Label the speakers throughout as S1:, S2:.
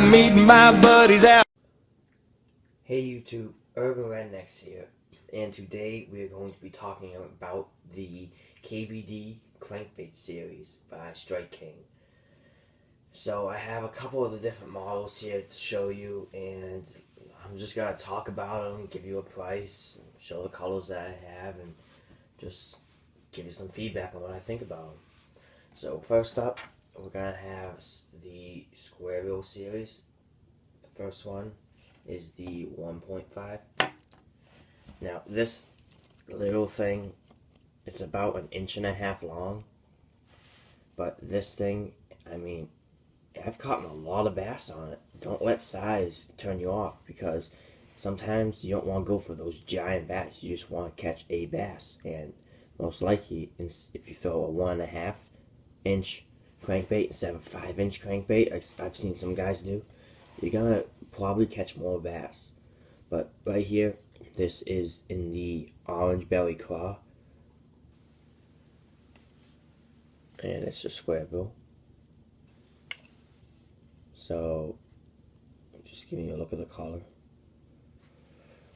S1: meet my buddies out.
S2: Hey YouTube, Urban Rednecks here, and today we are going to be talking about the KVD Crankbait series by Strike King. So I have a couple of the different models here to show you, and I'm just going to talk about them, give you a price, show the colors that I have, and just give you some feedback on what I think about them. So first up, we're going to have the Square Bill series. The first one is the 1.5. Now this little thing, it's about 1.5 inches long, but this thing, I mean, I've caught a lot of bass on it. Don't let size turn you off, because sometimes you don't want to go for those giant bass. You just want to catch a bass, and most likely if you throw a 1.5 inch crankbait instead of a 5-inch crankbait, I've seen some guys do, you're gonna probably catch more bass. But right here, this is in the orange belly craw, and it's a square bill. So just giving you a look at the color.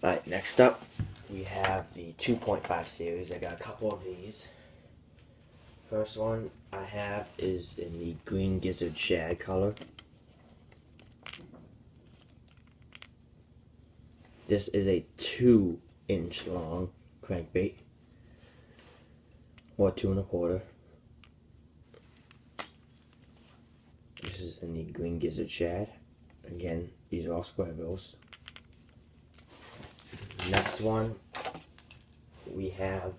S2: Alright, next up we have the 2.5 series. I got a couple of these. First one I have is in the green gizzard shad color. This is a 2-inch long crankbait, or 2.25. This is in the green gizzard shad. Again, these are all square bills. Next one, we have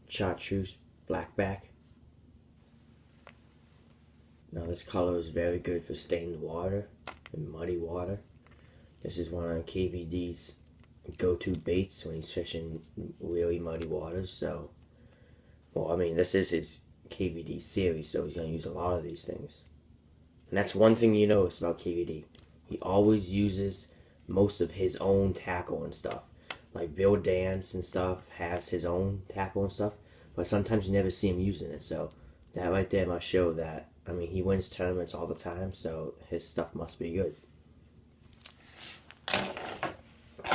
S2: chartreuse blackback. Now this color is very good for stained water and muddy water. This is one of KVD's go-to baits when he's fishing really muddy waters. So, well, I mean, this is his KVD series, so he's going to use a lot of these things. And that's one thing you notice about KVD. He always uses most of his own tackle and stuff. Like Bill Dance and stuff has his own tackle and stuff, but sometimes you never see him using it. So that right there must show that, I mean, he wins tournaments all the time, so his stuff must be good.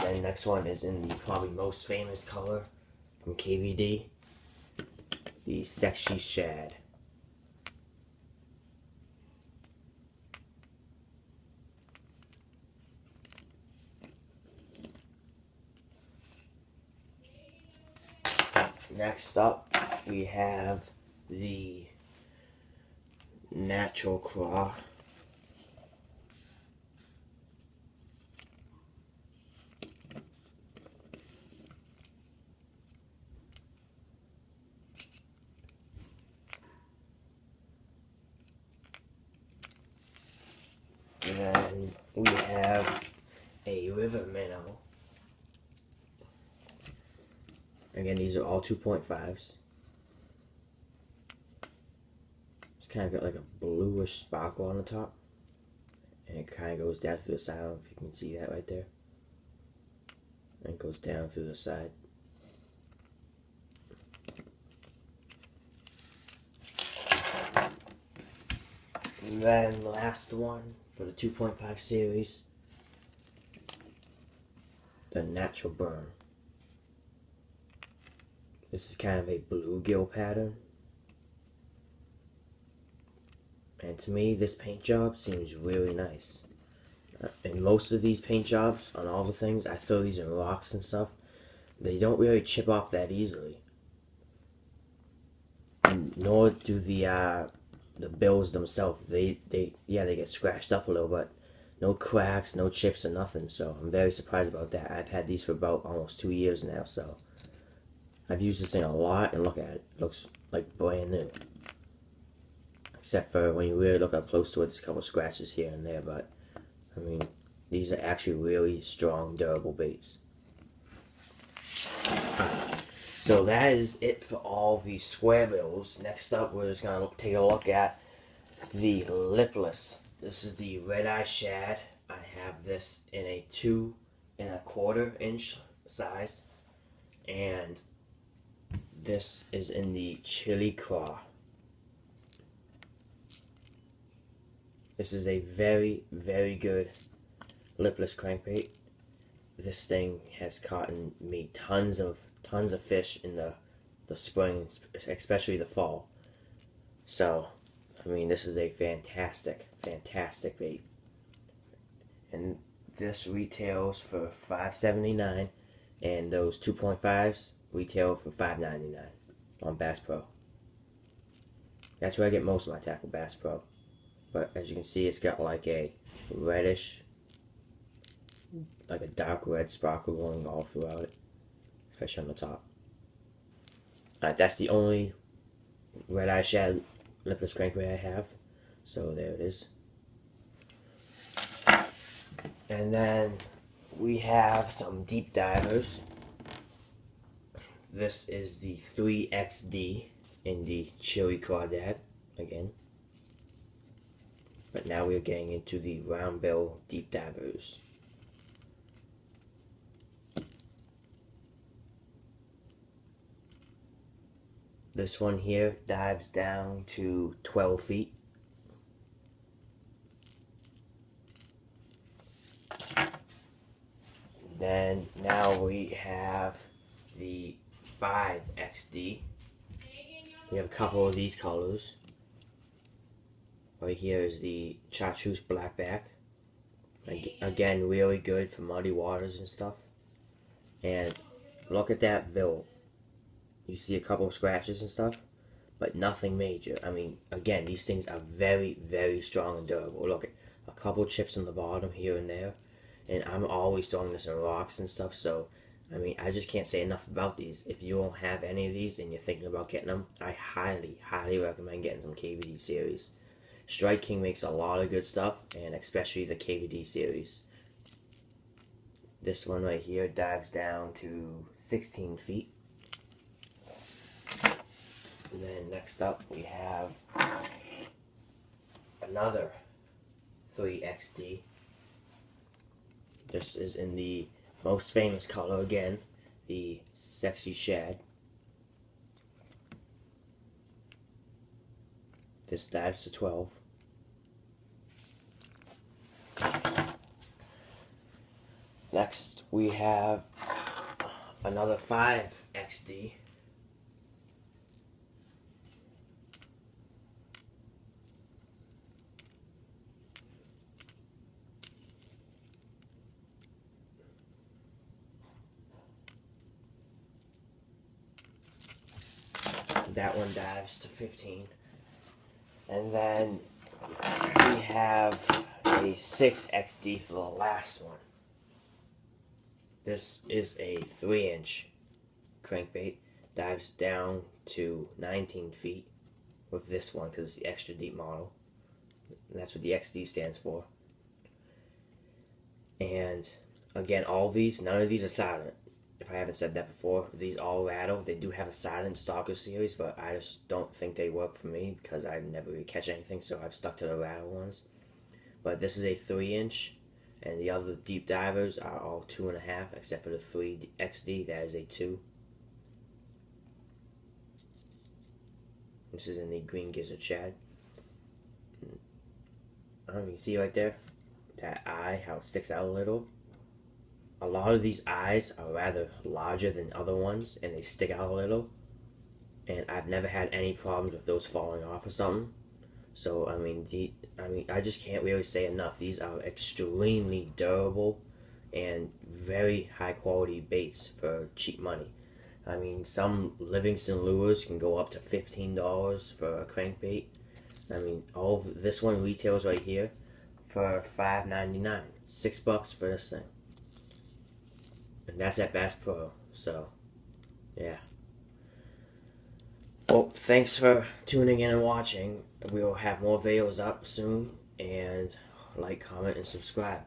S2: Then the next one is in the probably most famous color from KVD, the Sexy Shad. Next up, we have the Natural Craw. And then we have a River Minnow. Again, these are all 2.5s. It's kind of got like a bluish sparkle on the top, and it kind of goes down through the side. I don't know if you can see that right there. And it goes down through the side. And then the last one for the 2.5 series, the Natural Burn. This is kind of a bluegill pattern. And to me, this paint job seems really nice. And most of these paint jobs on all the things, I throw these in rocks and stuff, they don't really chip off that easily. And nor do the bills themselves. They get scratched up a little, but no cracks, no chips or nothing. So I'm very surprised about that. I've had these for about almost 2 years now, so I've used this thing a lot, and look at it. It looks like brand new. Except for when you really look up close to it, there's a couple scratches here and there, but I mean, these are actually really strong, durable baits. So that is it for all the square bills. Next up, we're just going to take a look at the lipless. This is the red eye shad. I have this in a 2.25 inch size, and this is in the chili craw. This is a very, very good lipless crankbait. This thing has caught me tons of fish in the spring, especially the fall. So, I mean, this is a fantastic bait. And this retails for $5.79, and those 2.5s retail for $5.99 on Bass Pro. That's where I get most of my tackle, Bass Pro. But as you can see, it's got like a reddish, like a dark red sparkle going all throughout it, especially on the top. Alright, that's the only red eye shad lipless crankbait I have. So there it is. And then we have some deep divers. This is the 3XD in the Chili Crawdad again. But now we're getting into the round bill deep divers. This one here dives down to 12 feet. Then now we have the 5XD. We have a couple of these colors. Right here is the chartreuse blackback. Again, really good for muddy waters and stuff. And look at that bill. You see a couple of scratches and stuff, but nothing major. I mean, again, these things are very, very strong and durable. Look at a couple chips on the bottom here and there. And I'm always throwing this in rocks and stuff, so I mean, I just can't say enough about these. If you don't have any of these and you're thinking about getting them, I highly, highly recommend getting some KVD series. Strike King makes a lot of good stuff, and especially the KVD series. This one right here dives down to 16 feet. And then next up we have another 3XD. This is in the most famous color again, the Sexy Shad. This dives to 12. Next we have another 5XD. That one dives to 15. And then we have a 6XD for the last one. This is a 3-inch crankbait. Dives down to 19 feet with this one because it's the extra deep model. And that's what the XD stands for. And again, all these, none of these are silent. If I haven't said that before, these all rattle. They do have a silent stalker series, but I just don't think they work for me because I never really catch anything, so I've stuck to the rattle ones. But this is a 3-inch, and the other deep divers are all 2.5, except for the 3XD, that is a 2. This is in the green gizzard shad. I don't know if you can see right there, that eye, how it sticks out a little. A lot of these eyes are rather larger than other ones, and they stick out a little. And I've never had any problems with those falling off or something. So I mean, I just can't really say enough. These are extremely durable and very high quality baits for cheap money. I mean, some Livingston lures can go up to $15 for a crankbait. I mean, all of this one retails right here for $5.99. $6 for this thing. And that's at Bass Pro, so, yeah. Well, thanks for tuning in and watching. We will have more videos up soon, and like, comment, and subscribe.